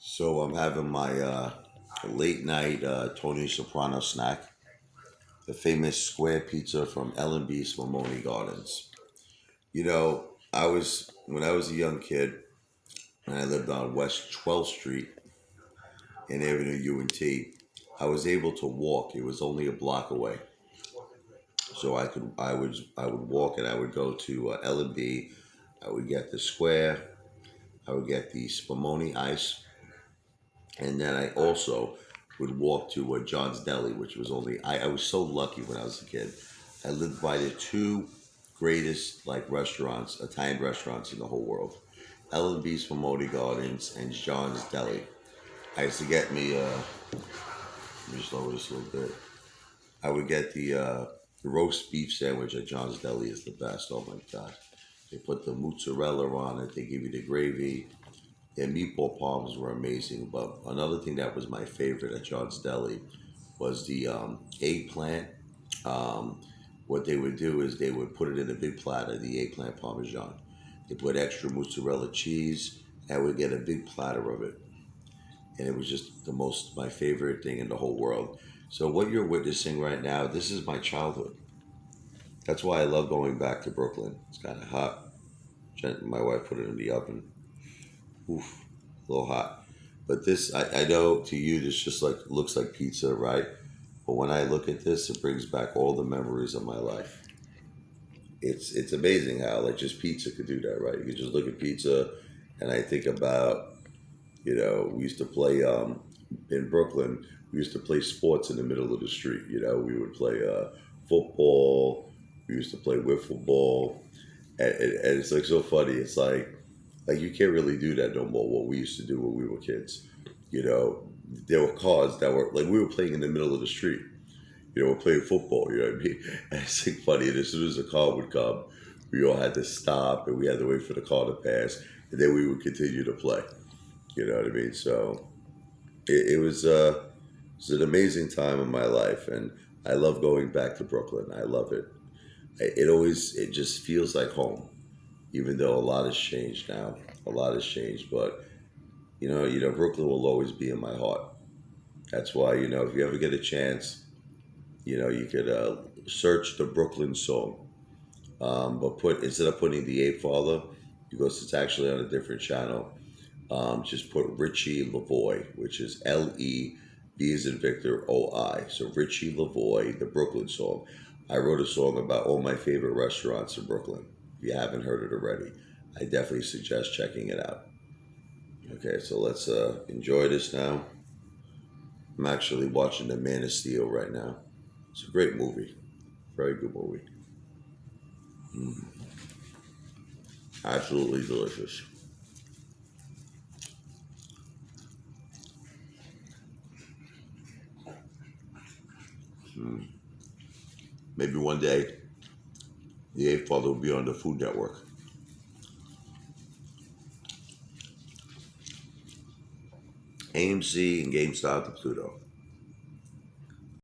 So I'm having my late night Tony Soprano snack, the famous square pizza from L&B's Spumoni Gardens. I was when I was a young kid and I lived on West 12th Street in Avenue UNT. I was able to walk. It was only a block away, so I would walk and I would go to L&B. I would get the square. I would get the Spumoni ice. And then I also would walk to John's Deli, which was I was so lucky when I was a kid. I lived by the two greatest like restaurants, Italian restaurants in the whole world. L&B's Spumoni Gardens and John's Deli. I used to get me, let me just lower this a little bit. I would get the roast beef sandwich at John's Deli is the best. Oh my God. They put the mozzarella on it. They give you the gravy. Their meatball palms were amazing, but another thing that was my favorite at John's Deli was the eggplant. Um, what they would do is they would put it in a big platter, the eggplant parmesan. They put extra mozzarella cheese, and would get a big platter of it. And it was just my favorite thing in the whole world. So what you're witnessing right now, this is my childhood. That's why I love going back to Brooklyn. It's kind of hot. My wife put it in the oven. Oof, a little hot. But this, I know to you, this just like looks like pizza, right? But when I look at this, it brings back all the memories of my life. It's amazing how like just pizza could do that, right? You could just look at pizza, and I think about, we used to play in Brooklyn. We used to play sports in the middle of the street. We would play football. We used to play wiffle ball, and it's like so funny. It's like you can't really do that no more. What we used to do when we were kids, you know, there were cars that were like we were playing in the middle of the street. We're playing football. You know what I mean? And it's like funny. And as soon as a car would come, we all had to stop and we had to wait for the car to pass, and then we would continue to play. You know what I mean? So it was an amazing time in my life, and I love going back to Brooklyn. I love it. It just feels like home, even though a lot has changed now. A lot has changed, but Brooklyn will always be in my heart. That's why if you ever get a chance, you could search the Brooklyn song, but put instead of putting the Ape Father, because it's actually on a different channel. Just put Richie Lavoy, which is LE, as in Victor, OI. So Richie Lavoy, the Brooklyn song. I wrote a song about all my favorite restaurants in Brooklyn. If you haven't heard it already, I definitely suggest checking it out. Okay, so let's enjoy this now. I'm actually watching The Man of Steel right now. It's a great movie. Very good movie. Mm, absolutely delicious. Mm. Maybe one day the Ape Father will be on the Food Network. AMC and GameStop to Pluto.